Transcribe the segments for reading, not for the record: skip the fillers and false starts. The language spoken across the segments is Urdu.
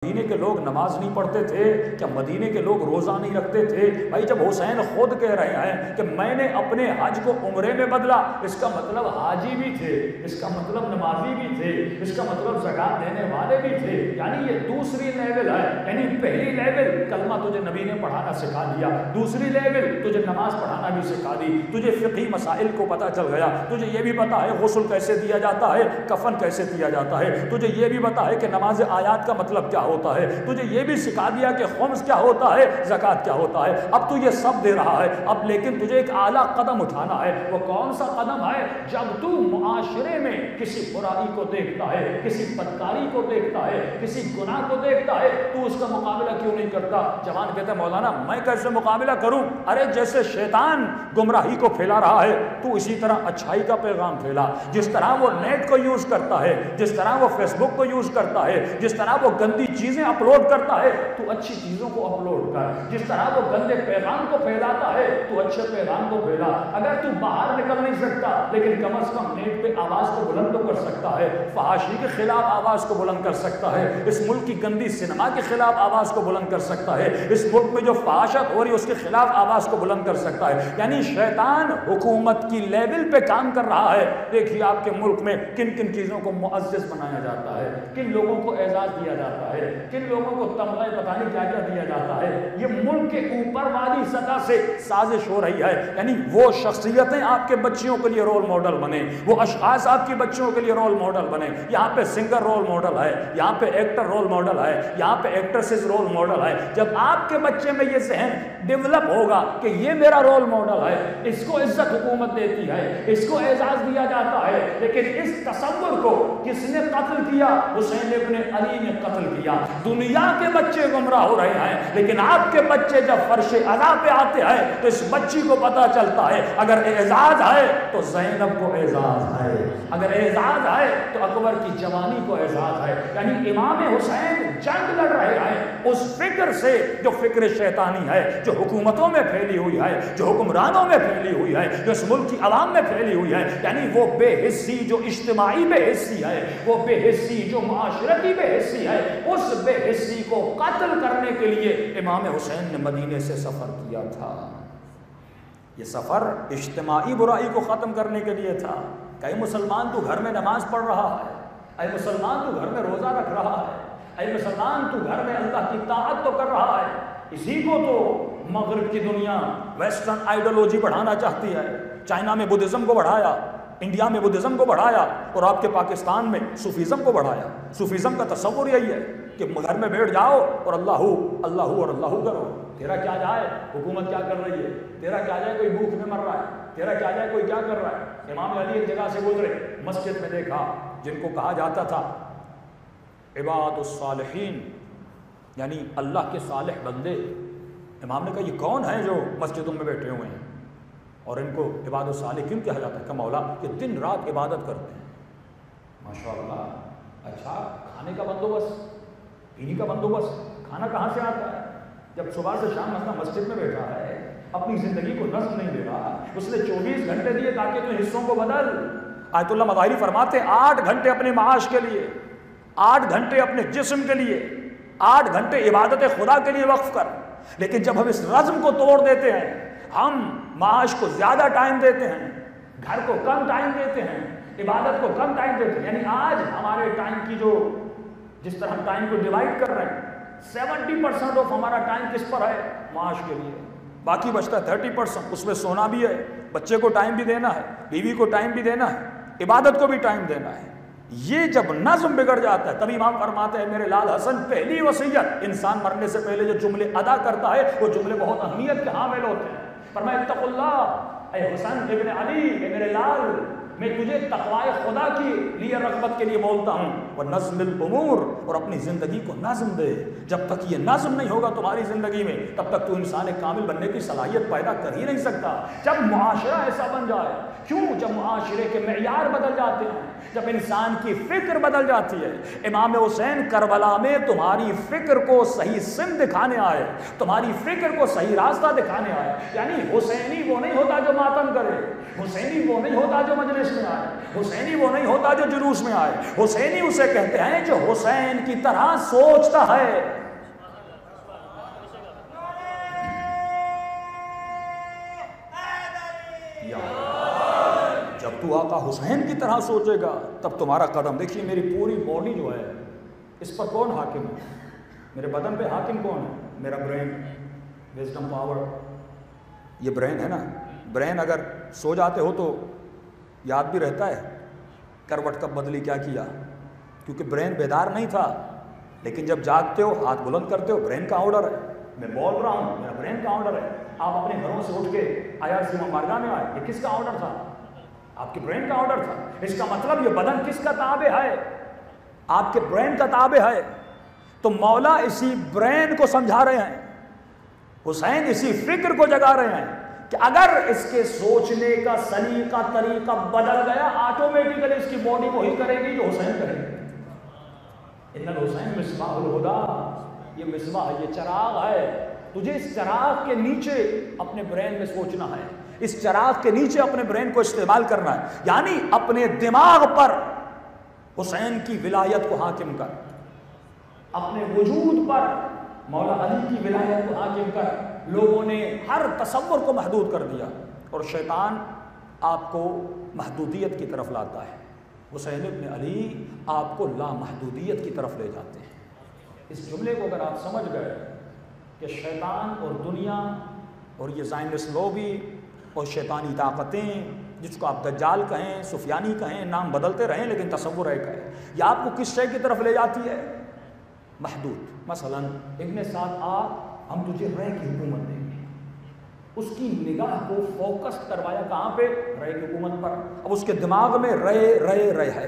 مدینے کے لوگ نماز نہیں پڑھتے تھے؟ کیا مدینے کے لوگ روزہ نہیں رکھتے تھے؟ بھائی جب حسین خود کہہ رہے ہیں کہ میں نے اپنے حج کو عمرے میں بدلا، اس کا مطلب حاجی بھی تھے، اس کا مطلب نمازی بھی تھے، اس کا مطلب زکات دینے والے بھی تھے، یعنی یہ دوسری لیول ہے۔ یعنی پہلی لیول کلمہ تجھے نبی نے پڑھانا سکھا دیا، دوسری لیول تجھے نماز پڑھانا بھی سکھا دی، تجھے فقہی مسائل کو پتہ چل گیا، تجھے یہ بھی پتا ہے غسل کیسے دیا جاتا ہے، کفن کیسے دیا جاتا ہے، تجھے یہ بھی پتا ہے کہ نماز آیات کا مطلب کیا ہوتا ہے، تجھے یہ بھی سکھا دیا کہ خمس کیا ہوتا ہے، زکات کیا ہوتا ہے۔ اب تو یہ سب دے رہا ہے، اب لیکن تجھے ایک اعلیٰ قدم اٹھانا ہے۔ وہ کون سا قدم ہے؟ جب تو معاشرے میں کسی برائی کو دیکھتا ہے، کسی بدکاری کو دیکھتا ہے، کسی گناہ کو دیکھتا ہے، تو اس کا مقابلہ کیوں نہیں کرتا؟ جوان کہتا ہے مولانا میں کیسے مقابلہ کروں؟ ارے جیسے شیطان گمراہی کو پھیلا رہا ہے تو اسی طرح اچھائی کا پیغام پھیلا۔ جس طرح وہ نیٹ کو یوز کرتا ہے، جس طرح وہ فیس بک کو یوز کرتا ہے، جس طرح وہ گندی چیزیں اپلوڈ کرتا ہے تو اچھی چیزوں کو اپلوڈ کر، جس طرح وہ گندے پیغام کو پھیلاتا ہے تو اچھے پیغام کو پھیلا۔ اگر تو باہر نکل نہیں سکتا لیکن کم از کم نیٹ پہ آواز کو بلند تو کر سکتا ہے، فحاشی کے خلاف آواز کو بلند کر سکتا ہے، اس ملک کی گندی سینما کے خلاف آواز کو بلند کر سکتا ہے، اس ملک میں جو فحاشت ہو رہی ہے اس کے خلاف آواز کو بلند کر سکتا ہے۔ یعنی شیطان حکومت کی لیول پہ کام کر رہا ہے۔ دیکھیے آپ کے ملک میں کن کن چیزوں کو معزز بنایا جاتا ہے، کن لوگوں کو اعزاز دیا جاتا ہے، کن لوگوں کو تمغے پتہ نہیں کیا کیا دیا جاتا ہے۔ یہ ملک کے اوپر والی سطح سے سازش ہو رہی ہے۔ یعنی وہ شخصیتیں آپ کے بچیوں کے لیے رول ماڈل بنے، وہ اشخاص آپ کی بچیوں کے لیے رول ماڈل بنے۔ یہاں پہ سنگر رول ماڈل ہے، یہاں پہ ایکٹر رول ماڈل ہے، یہاں پہ ایکٹریسز رول ماڈل ہے۔ جب آپ کے بچے میں یہ ذہن ڈیولپ ہوگا کہ یہ میرا رول ماڈل ہے، اس کو عزت حکومت دیتی ہے، اس کو اعزاز دیا جاتا ہے، لیکن اس تصور کو کس نے قتل کیا؟ حسین ابن علی نے قتل کیا۔ دنیا کے بچے گمراہ ہو رہے ہیں لیکن آپ کے بچے جب فرش عزا پہ آتے ہیں تو اس بچی کو پتا چلتا ہے اگر اعزاز ہے تو زینب کو اعزاز ہے، اگر اعزاز ہے تو اکبر کی جوانی کو اعزاز ہے۔ یعنی امام حسین جنگ لڑ رہے ہیں اس فکر سے جو فکر شیطانی ہے، جو حکومتوں میں پھیلی ہوئی ہے، جو حکمرانوں میں پھیلی ہوئی ہے، جو اس ملک کی عوام میں پھیلی ہوئی ہے۔ یعنی وہ بے حسی جو اجتماعی بے حسی ہے، وہ بے حسی جو معاشرتی بے حسی ہے، اس بے حسی کو قتل کرنے کے لیے امام حسین نے مدینے سے سفر کیا تھا۔ یہ سفر اجتماعی برائی کو ختم کرنے کے لیے تھا۔ کہ اے مسلمان تو گھر میں نماز پڑھ رہا ہے، اے مسلمان تو گھر میں روزہ رکھ رہا ہے، اے مسلمان تو گھر میں اللہ کی طاعت تو کر رہا ہے۔ اسی کو تو مغرب کی دنیا ویسٹرن آئیڈیالوجی بڑھانا چاہتی ہے۔ چائنا میں بدھزم کو بڑھایا، انڈیا میں بدھزم کو بڑھایا، اور آپ کے پاکستان میں صوفیزم کو بڑھایا۔ صوفیزم کا تصور یہی ہے کہ گھر میں بیٹھ جاؤ اور اللہ اللہ اور اللہ کرو، تیرا کیا جائے حکومت کیا کر رہی ہے، تیرا کیا جائے کوئی بھوک میں مر رہا ہے، تیرا کیا جائے کوئی کیا کر رہا ہے۔ امام علی ایک جگہ سے گزرے، مسجد میں دیکھا جن کو کہا جاتا تھا عباد الصالحین، یعنی اللہ کے صالح بندے۔ امام نے کہا یہ کون ہیں جو مسجدوں میں بیٹھے ہوئے ہیں اور ان کو عباد الصالح کیوں کہا جاتا ہے؟ کہ مولا کہ دن رات عبادت کرتے ہیں۔ ماشاءاللہ، اچھا کھانے کا بندوبست، پینے کا بندوبست، کھانا کہاں سے آتا ہے؟ جب صبح سے شام مثلا مسجد میں بیٹھا ہے، اپنی زندگی کو نظم نہیں دے رہا، اس نے 24 گھنٹے دیے تاکہ تو حصوں کو بدل۔ آیت اللہ مظاہری فرماتے ہیں 8 گھنٹے اپنے معاش کے لیے، 8 گھنٹے اپنے جسم کے لیے، 8 گھنٹے عبادت خدا کے لیے وقف کر۔ لیکن جب ہم اس رزم کو توڑ دیتے ہیں، ہم معاش کو زیادہ ٹائم دیتے ہیں، گھر کو کم ٹائم دیتے ہیں، عبادت کو کم ٹائم دیتے ہیں۔ یعنی آج ہمارے ٹائم کی جو جس طرح ہم ٹائم کو ڈیوائڈ کر رہے ہیں، 70% آف ہمارا ٹائم کس پر ہے؟ معاش کے لیے۔ باقی بچتا ہے 30%، اس میں سونا بھی ہے، بچے کو ٹائم بھی دینا ہے، بیوی کو ٹائم بھی دینا ہے، عبادت کو بھی ٹائم دینا ہے۔ یہ جب نظم بگڑ جاتا ہے تبھی امام فرماتے ہیں میرے لال حسن پہلی وصیت، انسان مرنے سے پہلے جو جملے ادا کرتا ہے وہ جملے بہت اہمیت کے حامل ہوتے ہیں۔ فرمایا اتقوا اللہ، اے حسن ابن علی، اے میرے لال، میں تجھے تقوی خدا کے لیے رغبت کے لیے بولتا ہوں، وَنَظْمِ الْأُمُورِ، اور اپنی زندگی کو نظم دے۔ جب تک یہ نظم نہیں ہوگا تمہاری زندگی میں تب تک تو انسان کامل بننے کی صلاحیت پیدا کر ہی نہیں سکتا۔ جب معاشرہ ایسا بن جائے، کیوں جب معاشرے کے معیار بدل جاتے ہیں، جب انسان کی فکر بدل جاتی ہے. امام حسین کربلا میں تمہاری فکر کو صحیح سمت دکھانے آئے, تمہاری فکر کو صحیح راستہ دکھانے آئے. یعنی حسینی وہ نہیں ہوتا جو ماتم کرے, حسینی وہ نہیں ہوتا جو مجلس میں آئے, حسینی وہ نہیں ہوتا جو جلوس میں آئے. حسینی اسے کہتے ہیں جو حسین کی طرح سوچتا ہے. جب تو آقا حسین کی طرح سوچے گا تب تمہارا قدم, دیکھیے میری پوری باڈی جو ہے اس پر کون حاکم ہے؟ میرے بدن پہ حاکم کون ہے؟ میرا برین, وزڈم پاور. یہ برین ہے نا, برین اگر سو جاتے ہو تو یاد بھی رہتا ہے کروٹ کب بدلی کیا کیا, کیونکہ برین بیدار نہیں تھا. لیکن جب جاگتے ہو ہاتھ بلند کرتے ہو, برین کا آرڈر ہے. میں بول رہا ہوں میرا برین کا آرڈر ہے. آپ اپنے گھروں سے اٹھ کے IRC ممبارگاہ میں آئے, یہ کس کا آرڈر تھا؟ آپ کے برین کا آرڈر تھا. اس کا مطلب یہ بدن کس کا تابع ہے؟ آپ کے برین کا تابع ہے. تو مولا اسی برین کو سمجھا رہے ہیں, حسین اسی فکر کو جگا رہے ہیں کہ اگر اس کے سوچنے کا سلیقہ طریقہ بدل گیا آٹومیٹیکلی اس کی باڈی وہی کرے گی جو حسین کرے گی. ان الحسین مصباح الہدی, یہ مصباح, یہ چراغ ہے. تجھے اس چراغ کے نیچے اپنے برین میں سوچنا ہے, اس چراغ کے نیچے اپنے برین کو استعمال کرنا ہے. یعنی اپنے دماغ پر حسین کی ولایت کو حاکم کر, اپنے وجود پر مولا علی کی ولایت کو حاکم کر. لوگوں نے ہر تصور کو محدود کر دیا اور شیطان آپ کو محدودیت کی طرف لاتا ہے. حسین ابن علی آپ کو لامحدودیت کی طرف لے جاتے ہیں. اس جملے کو اگر آپ سمجھ گئے کہ شیطان اور دنیا اور یہ زائنسٹ لوبی اور شیطانی طاقتیں, جس کو آپ دجال کہیں, سفیانی کہیں, نام بدلتے رہیں لیکن تصور ایک ہے, یہ آپ کو کس شے کی طرف لے جاتی ہے؟ محدود. مثلا ابن سعد آ, ہم تجھے رے کی حکومت دیں گے. اس کی نگاہ کو فوکس کروایا کہاں پہ؟ رے کی حکومت پر. اب اس کے دماغ میں رے ہے.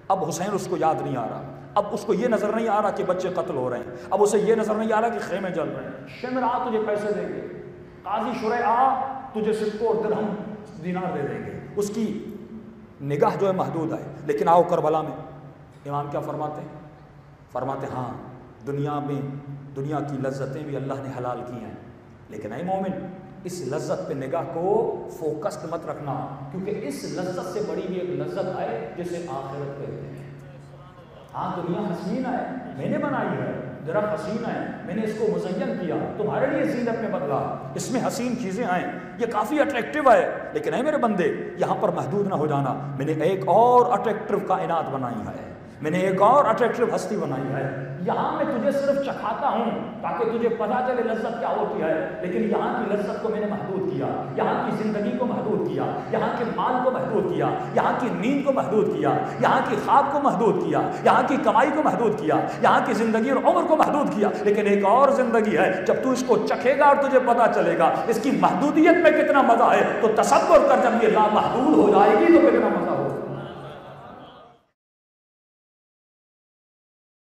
اب حسین اس کو یاد نہیں آ رہا, اب اس کو یہ نظر نہیں آ رہا کہ بچے قتل ہو رہے ہیں, اب اسے یہ نظر نہیں آ رہا کہ خیمے جل رہے ہیں. شمر آ, تجھے پیسے دیں گے. قاضی شرح آ, تجھے سکوں اور درہم دینار دے دیں گے. اس کی نگاہ جو ہے محدود ہے. لیکن آؤ کربلا میں امام کیا فرماتے ہیں؟ فرماتے ہاں دنیا میں دنیا کی لذتیں بھی اللہ نے حلال کی ہیں, لیکن اے مومن اس لذت پہ نگاہ کو فوکسڈ مت رکھنا, کیونکہ اس لذت سے بڑی بھی ایک لذت آئے جسے آخرت کہتے ہیں. ہاں دنیا حسین ہے, میں نے بنائی ہے, درخت حسین ہے, میں نے اس کو مزین کیا, تمہارے لیے زینت میں بدلا, اس میں حسین چیزیں آئیں, یہ کافی اٹریکٹیو ہے. لیکن اے میرے بندے یہاں پر محدود نہ ہو جانا, میں نے ایک اور اٹریکٹیو کائنات بنائی ہے, میں نے ایک اور اٹریکٹیو ہستی بنائی ہے. یہاں میں تجھے صرف چکھاتا ہوں تاکہ تجھے پتا چلے لذت کیا ہوتی ہے, لیکن یہاں کی لذت کو میں نے محدود کیا, یہاں کی زندگی کو محدود کیا, یہاں کے مال کو محدود کیا, یہاں کی نیند کو محدود کیا, یہاں کی خواب کو محدود کیا, یہاں کی کمائی کو محدود کیا, یہاں کی زندگی اور عمر کو محدود کیا. لیکن ایک اور زندگی ہے, جب تو اس کو چکھے گا اور تجھے پتا چلے گا اس کی محدودیت میں کتنا مزہ ہے, تو تصور کر جب یہ لامحدود ہو جائے گی تو کتنا مزہ ہوگا.